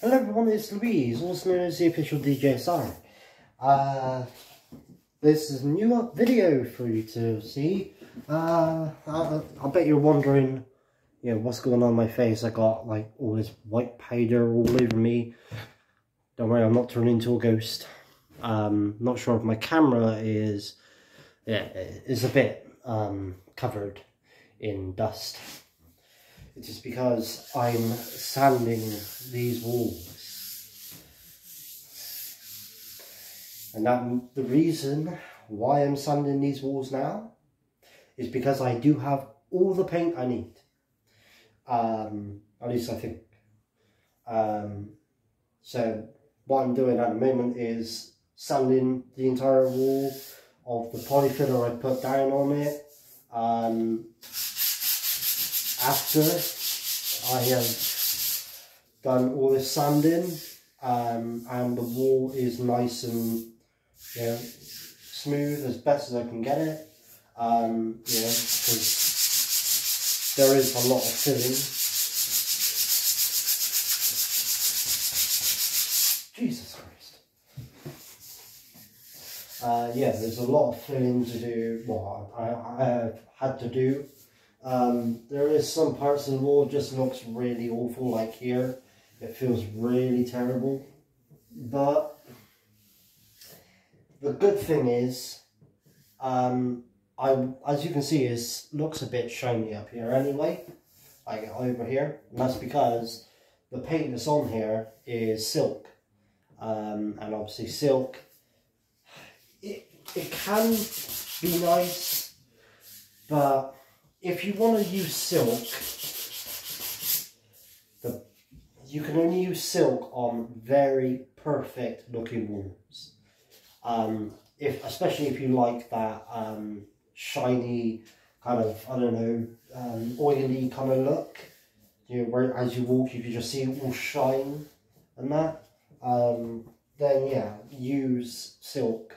Hello everyone, it's Louise, also known as the official DJSI. This is a new video for you to see. I bet you're wondering, what's going on my face. I got like all this white powder all over me. Don't worry, I'm not turning into a ghost. Not sure if my camera is a bit covered in dust. It is because I'm sanding these walls. And the reason why I'm sanding these walls now is because I do have all the paint I need. At least I think. So what I'm doing at the moment is sanding the entire wall of the polyfiller I put down on it. After I have done all this sanding and the wall is nice and smooth as best as I can get it, because there is a lot of filling. Jesus Christ. There's a lot of filling to do. Well, I have had to do. There is some parts of the wall just looks really awful, like here. It feels really terrible. But the good thing is, as you can see, it looks a bit shiny up here anyway, like over here. And that's because the paint that's on here is silk. And obviously silk, it can be nice, but if you want to use silk, you can only use silk on very perfect looking walls. Especially if you like that shiny kind of, I don't know, oily kind of look. Where as you walk you can just see it all shine and that. Then yeah, use silk.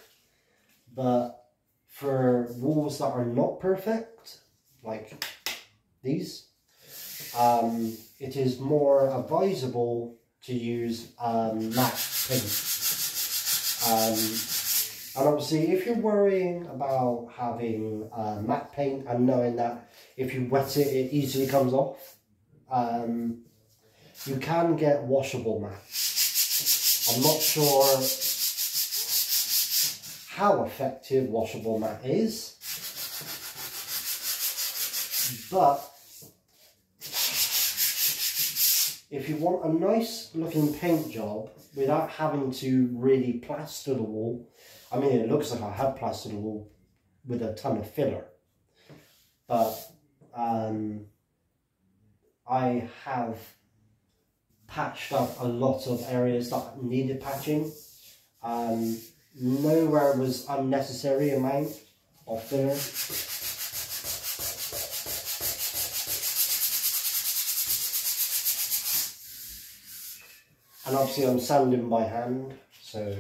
But for walls that are not perfect, like these, it is more advisable to use matte paint. And obviously if you're worrying about having matte paint and knowing that if you wet it, it easily comes off, you can get washable matte. I'm not sure how effective washable matte is, but if you want a nice looking paint job without having to really plaster the wall, I mean, it looks like I have plastered the wall with a ton of filler, but I have patched up a lot of areas that needed patching. Nowhere was unnecessary amount of filler. And obviously I'm sanding by hand, so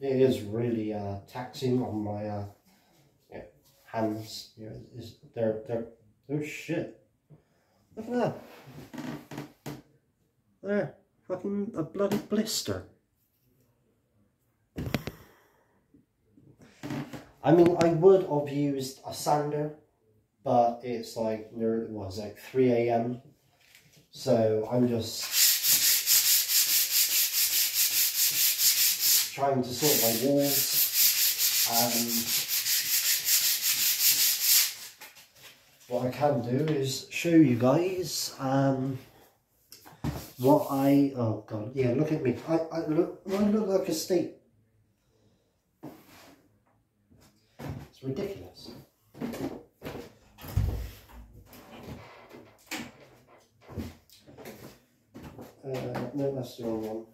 it is really taxing on my hands. They're oh shit. Look at that. There, fucking a bloody blister. I mean, I would have used a sander, but it's like, it was like 3 AM. So I'm just trying to sort my walls. What I can do is show you guys what oh god, yeah, look at me. I look like a steak. It's ridiculous. No, that's the wrong one.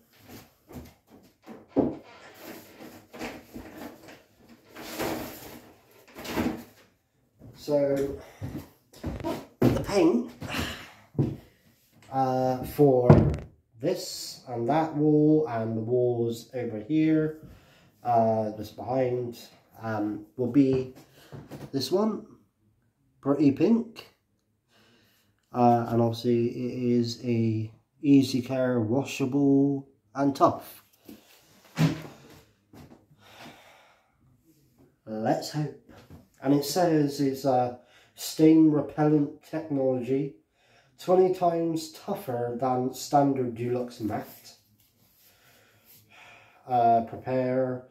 So the paint for this and that wall and the walls over here, just behind, will be this one, Pretty Pink. and obviously it is a easy care, washable and tough. Let's hope. And it says it's a stain repellent technology, 20 times tougher than standard Dulux matte. Prepare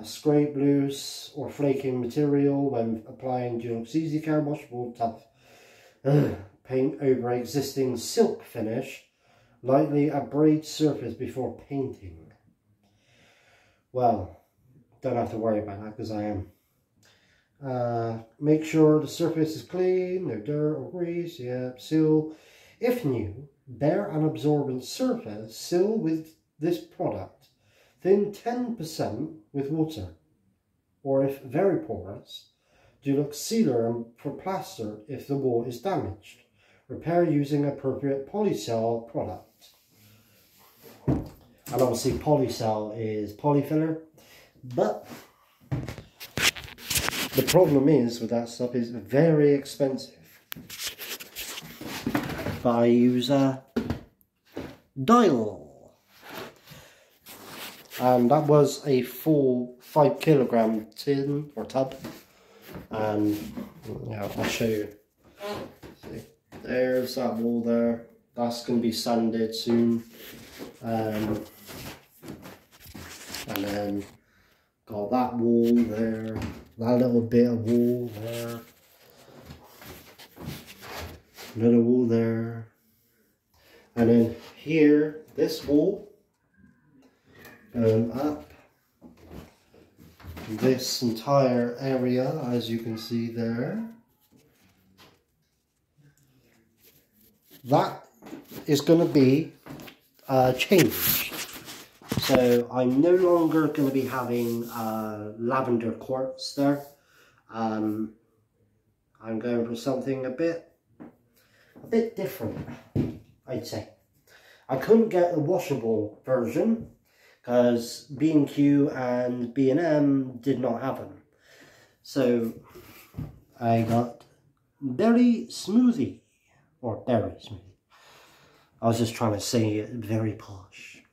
scrape loose or flaking material when applying Dulux Easy Care washable tough paint over existing silk finish. Lightly abrade surface before painting. Well, don't have to worry about that because I am. Make sure the surface is clean, no dirt or grease. Yeah, seal. If new, bare and absorbent surface, seal with this product. Thin 10% with water. Or if very porous, Dulux sealer for plaster if the wall is damaged. Repair using appropriate Polycell product. And obviously Polycell is polyfiller, but the problem is with that stuff is very expensive. But I use a Dial, and that was a full 5 kilogram tin or tub, and yeah, I'll show you. See, there's that wall there. That's going to be sanded soon. And then got that wall there, that little bit of wall there, another wall there, and then here, this wall, up, this entire area, as you can see there, that is going to be changed. So I'm no longer going to be having lavender quartz there. I'm going for something a bit different, I'd say. I couldn't get the washable version because B&Q and B&M did not have them. So I got Berry Smoothie, or Berry Smoothie. I was just trying to say it very posh.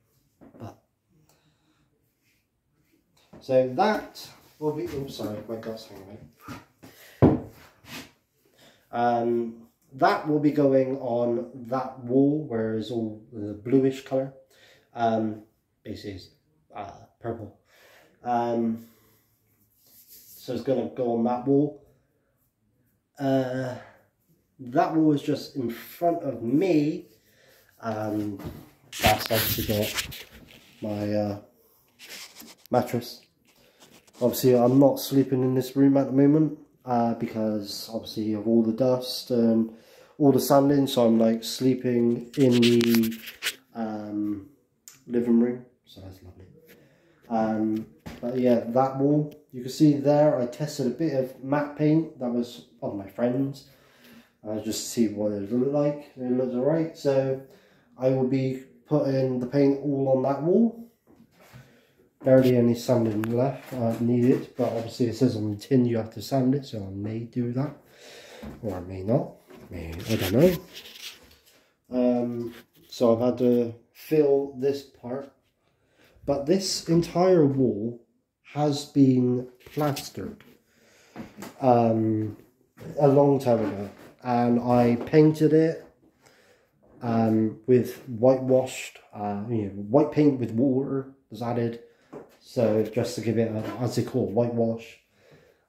So that will be, oh sorry, my gut's hanging out. That will be going on that wall where it's all the bluish colour. Basically it's purple. So it's going to go on that wall. That wall is just in front of me. That's obviously got my mattress. Obviously I'm not sleeping in this room at the moment because obviously of all the dust and all the sanding, so I'm like sleeping in the living room, so that's lovely. But yeah, that wall, you can see there I tested a bit of matte paint that was on my friend's just to see what it looked like. It looked alright, so I will be putting the paint all on that wall. Barely any sanding left needed, but obviously it says on the tin you have to sand it, so I may do that, or I may not. I don't know. So I've had to fill this part, but this entire wall has been plastered a long time ago, and I painted it with whitewashed, white paint with water was added. So just to give it a, as they call it, whitewash,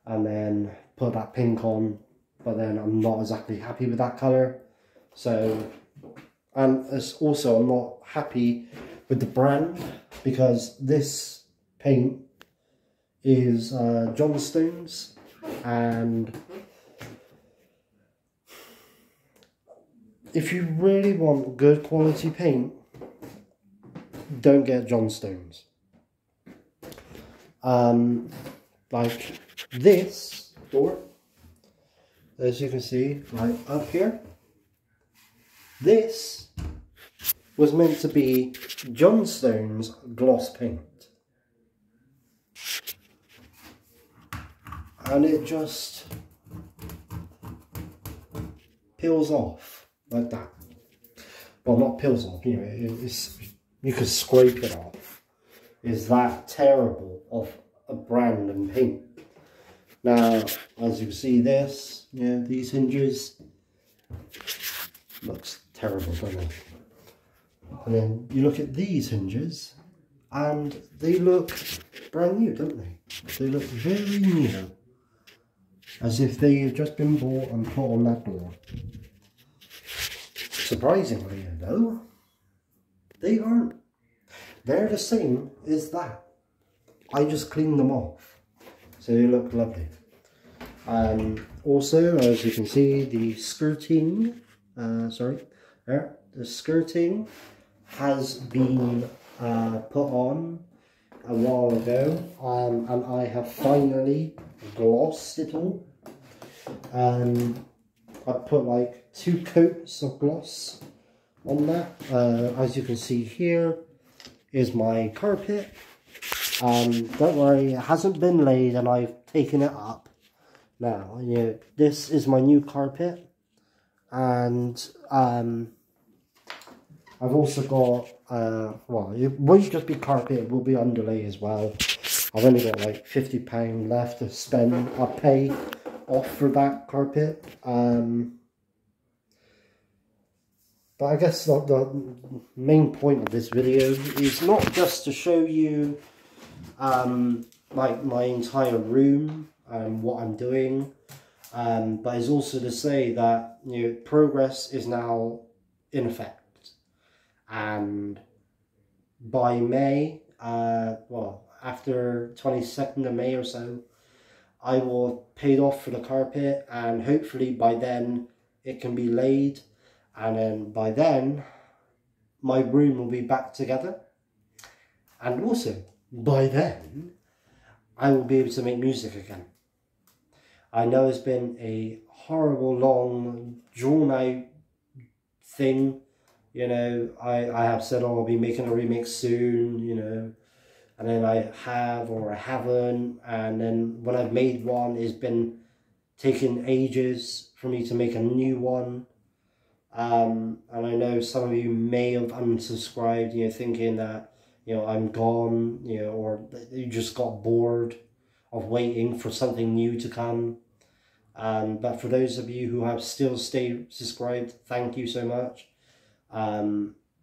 and then put that pink on, but then I'm not exactly happy with that colour. So, and it's also I'm not happy with the brand because this paint is Johnstone's, and if you really want good quality paint, don't get Johnstone's. Like this door, as you can see, right up here, this was meant to be Johnstone's gloss paint, and it just peels off like that. Well, not peels off, you know, you could scrape it off. It's that terrible of a brand and paint. Now, as you see this, yeah, these hinges, looks terrible, don't they? And then you look at these hinges, and they look brand new, don't they? They look very new, as if they've just been bought and put on that door. Surprisingly, though, they aren't. They're the same as that. I just cleaned them off, so they look lovely. Also, as you can see, the skirting, the skirting has been put on a while ago, and I have finally glossed it all. I put like 2 coats of gloss on that. As you can see here is my carpet. Don't worry, it hasn't been laid and I've taken it up. Now, yeah, this is my new carpet, and I've also got, well, it won't just be carpet, it will be underlay as well. I've only got like £50 left to spend. I'll pay off for that carpet. But I guess the main point of this video is not just to show you like my entire room and what I'm doing, but it's also to say that, you know, progress is now in effect, and by May, well, after 22nd of May or so, I will paid off for the carpet, and hopefully by then it can be laid, and then by then my room will be back together, and also by then I will be able to make music again. I know it's been a horrible, long, drawn out thing, you know. I have said, oh, I'll be making a remix soon, you know, and then I have or I haven't, and then when I've made one, it's been taking ages for me to make a new one. And I know some of you may have unsubscribed, you know, thinking that, you know, I'm gone, you know, or you just got bored of waiting for something new to come. But for those of you who have still stayed subscribed, thank you so much. I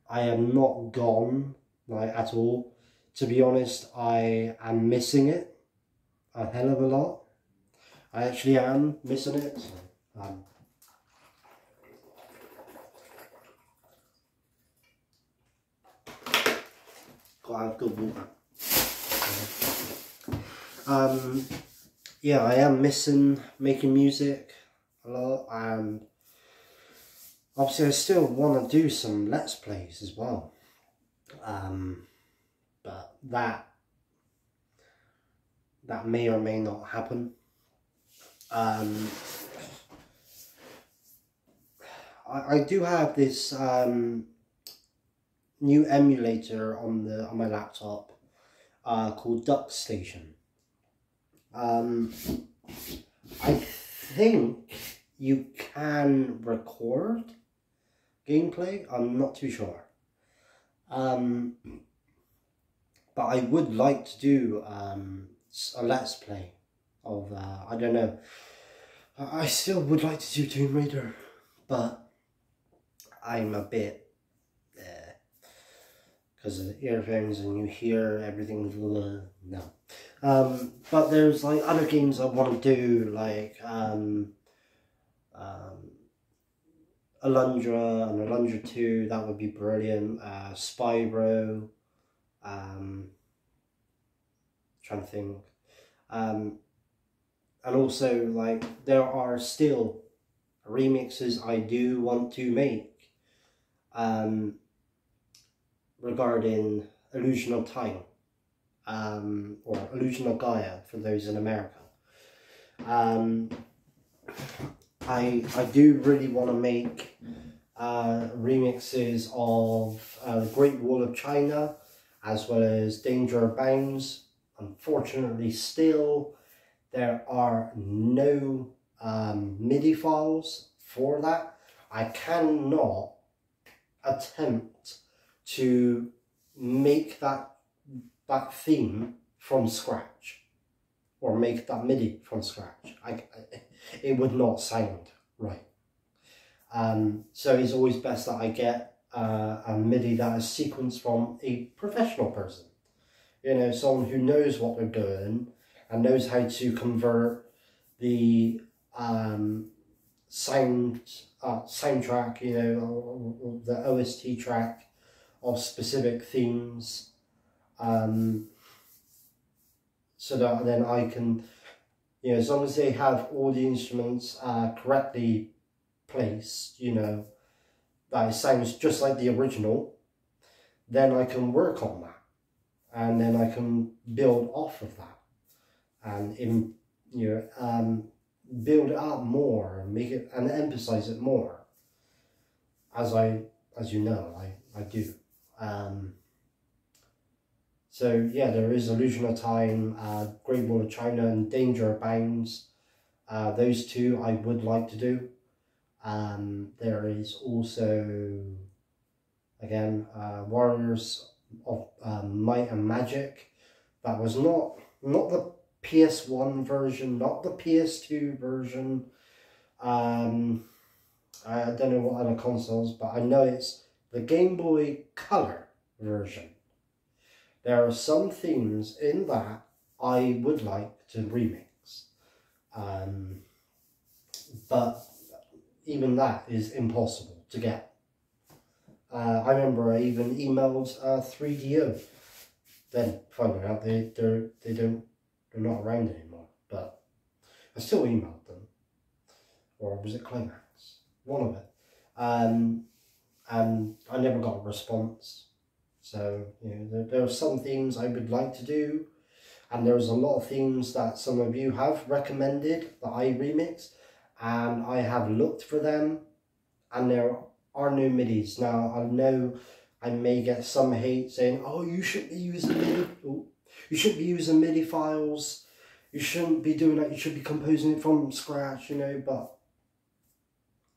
am not gone, like, at all. To be honest, I am missing it a hell of a lot. I actually am missing it. So, gotta have good water. Yeah, I am missing making music a lot, and obviously I still want to do some Let's Plays as well. But that may or may not happen. I do have this new emulator on my laptop called DuckStation. I think you can record gameplay. I'm not too sure. But I would like to do a Let's Play of, I don't know. I still would like to do Tomb Raider, but I'm a bit, because of the earphones and you hear everything, no. But there's like other games I want to do, like Alundra and Alundra 2, that would be brilliant. Spyro, trying to think. And also, like, there are still remixes I do want to make regarding Illusion of Time, or Illusion of Gaia for those in America. I do really want to make remixes of The Great Wall of China, as well as Danger Bounds. Unfortunately, still there are no MIDI files for that. I cannot attempt to make that theme from scratch, or make that MIDI from scratch. It would not sound right. So it's always best that I get a MIDI that is sequenced from a professional person. You know, someone who knows what they're doing and knows how to convert the soundtrack, you know, or the OST track of specific themes, so that then I can, you know, as long as they have all the instruments correctly placed, you know, that it sounds just like the original, then I can work on that, and then I can build off of that, and build it up more and make it and emphasize it more, as you know I do. So yeah, there is Illusion of Time, Great Wall of China, and Danger Abounds. Those two I would like to do. There is also, again, Warriors of Might and Magic. That was not the PS1 version, not the PS2 version. I don't know what other consoles, but I know it's the Game Boy Color version. There are some themes in that I would like to remix, but even that is impossible to get. I remember I even emailed 3DO. Then finding out they're not around anymore, but I still emailed them. Or was it Climax? One of it. And I never got a response. So, you know, there are some themes I would like to do, and there's a lot of themes that some of you have recommended that I remix, and I have looked for them, and there are no MIDIs. Now, I know I may get some hate saying, oh, you shouldn't be using MIDI. You shouldn't be using MIDI files. You shouldn't be doing that. You should be composing it from scratch, you know, but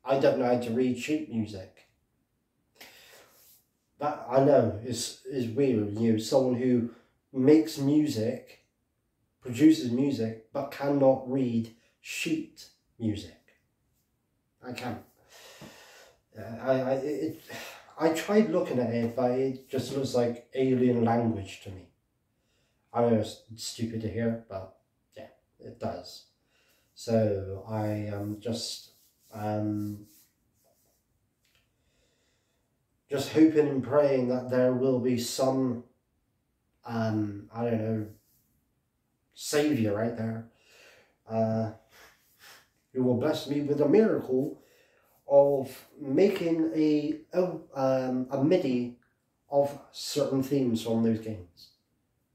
I don't know how to read sheet music. That, I know, is weird. You know, someone who makes music, produces music, but cannot read sheet music. I can't. I tried looking at it, but it just looks like alien language to me. I know it's stupid to hear, but yeah, it does. So I am just hoping and praying that there will be some, I don't know, saviour out there who will bless me with a miracle of making a MIDI of certain themes from those games.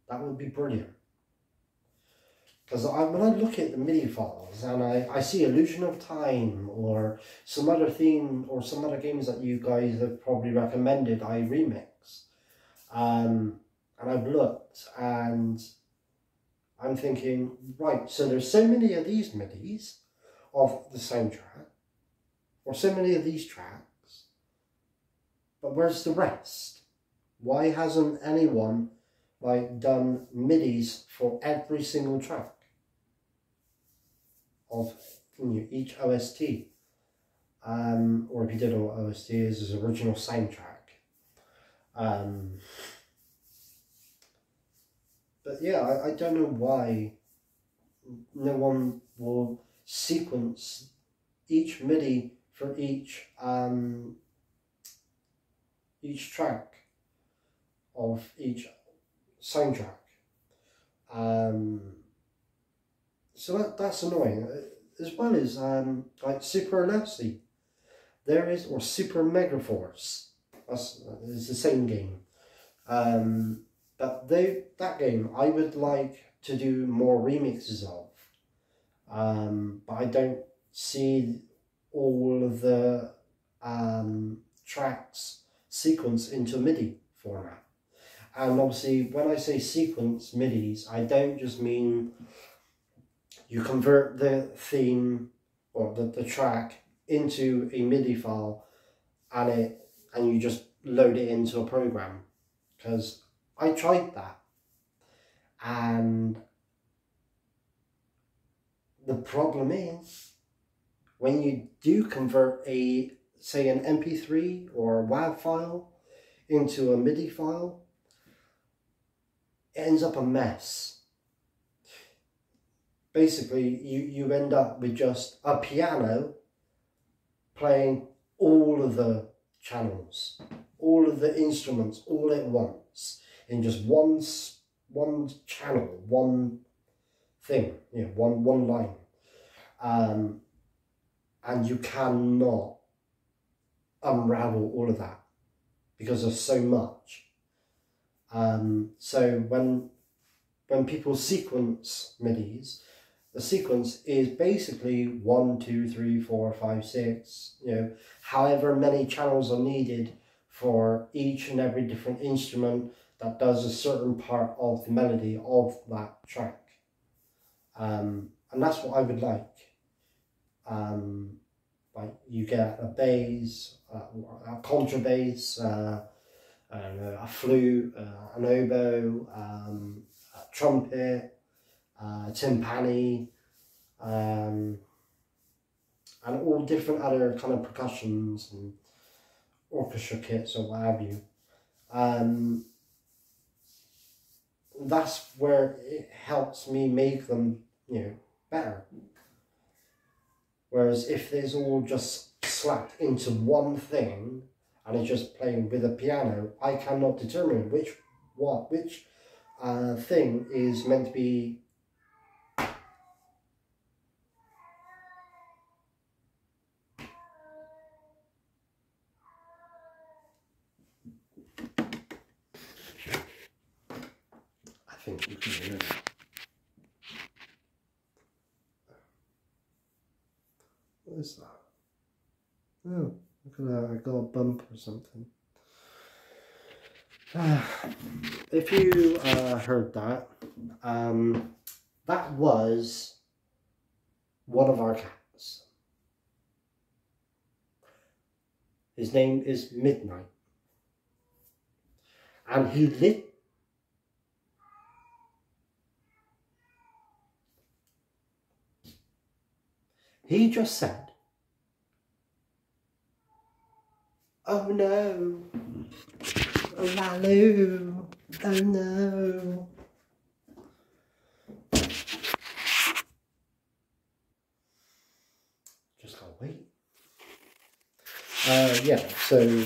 That would be brilliant. Because when I look at the MIDI files and I see Illusion of Time or some other theme or some other games that you guys have probably recommended I remix, and I've looked and I'm thinking, right, so there's so many of these MIDIs of the soundtrack, or so many of these tracks, but where's the rest? Why hasn't anyone done MIDIs for every single track of each OST? Or if you did know what OST is, his original soundtrack. But yeah, I don't know why no one will sequence each MIDI for each track of each soundtrack. So that's annoying. As well as like Super Alessi, there is, or Super Megaforce. It's the same game. But that game I would like to do more remixes of. But I don't see all of the tracks sequence into MIDI format. And obviously when I say sequence MIDIs, I don't just mean you convert the theme or the track into a MIDI file and you just load it into a program. Because I tried that, and the problem is when you do convert say an MP3 or a WAV file into a MIDI file, it ends up a mess. Basically, you end up with just a piano playing all of the channels, all of the instruments all at once in just one channel, one thing, one line, and you cannot unravel all of that because there's so much. So when people sequence MIDIs, the sequence is basically 1, 2, 3, 4, 5, 6, however many channels are needed for each and every different instrument that does a certain part of the melody of that track. And that's what I would like. Like you get a bass, a contrabass, a flute, an oboe, a trumpet, timpani, and all different other kind of percussions and orchestra kits or what have you. That's where it helps me make them, better. Whereas if there's all just slapped into one thing and it's just playing with a piano, I cannot determine which thing is meant to be I think you can hear it. What is that? Oh, look at that, I got a bump or something. If you heard that, that was one of our cats. His name is Midnight. And he just said, "Oh no, oh Lalu, oh no." Just gotta wait. Yeah, so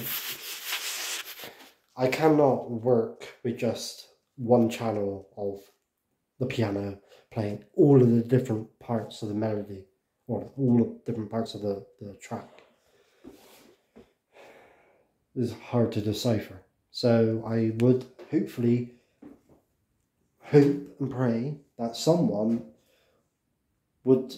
I cannot work with just one channel of the piano playing all of the different parts of the melody or all of the different parts of the track. It's hard to decipher. So I would hopefully hope and pray that someone would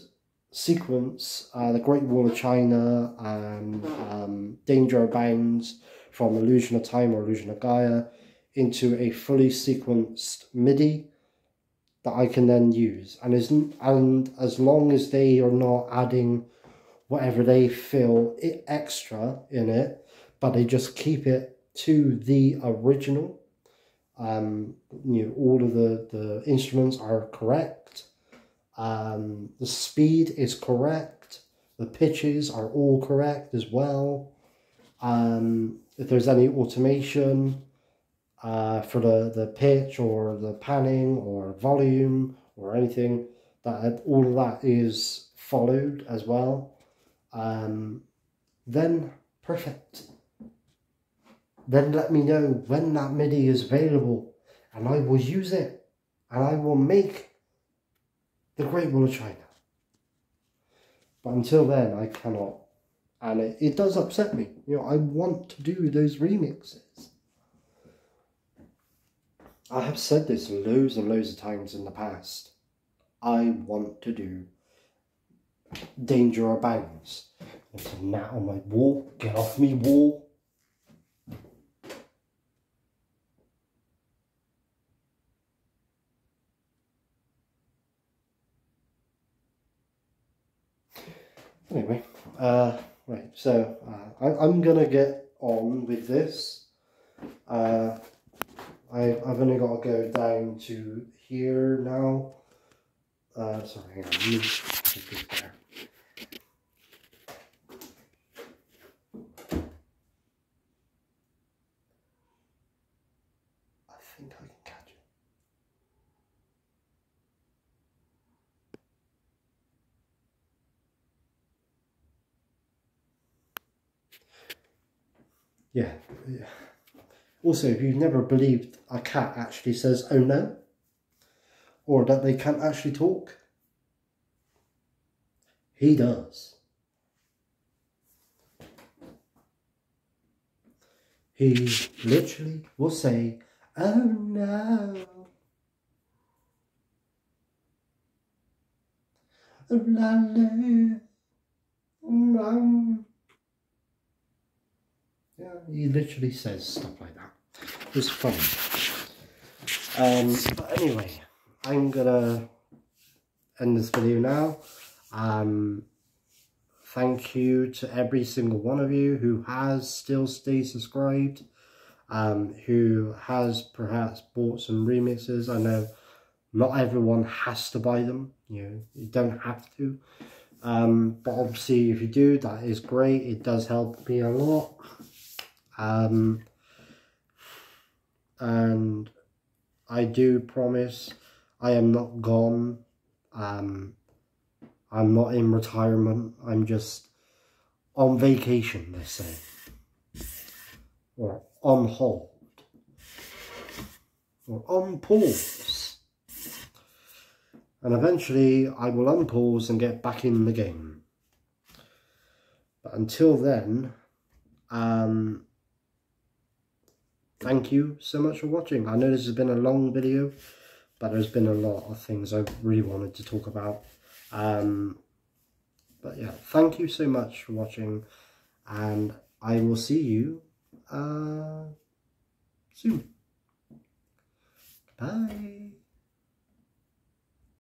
sequence the Great Wall of China and Danger Abounds from Illusion of Time or Illusion of Gaia into a fully sequenced MIDI that I can then use. And as long as they are not adding whatever they feel extra in it, but they just keep it to the original. All of the instruments are correct. The speed is correct. The pitches are all correct as well. If there's any automation for the pitch or the panning or volume or anything, that all of that is followed as well, then perfect. Then let me know when that MIDI is available and I will use it and I will make the Great Wall of China. But until then, I cannot. And it does upset me. I want to do those remixes. I have said this loads and loads of times in the past. I want to do Danger Abounds. There's a gnat on my wall. Get off me wall. Anyway, so I'm gonna get on with this. I've only got to go down to here now. Sorry, hang on. Let me put this there. I think I can catch it. Yeah. Also, if you've never believed a cat actually says "oh no," or that they can't actually talk, he does. He literally will say, "oh no, oh la la, yeah, he literally says stuff like that. It's funny. But anyway, I'm gonna end this video now. Thank you to every single one of you who has still stayed subscribed, who has perhaps bought some remixes. I know not everyone has to buy them, you don't have to. But obviously if you do, that is great. It does help me a lot. And I do promise I am not gone. I'm not in retirement. I'm just on vacation, let's say. Or on hold. Or on pause. And eventually I will unpause and get back in the game. But until then, thank you so much for watching. I know this has been a long video, but there's been a lot of things I really wanted to talk about. But yeah, thank you so much for watching, and I will see you soon. Bye.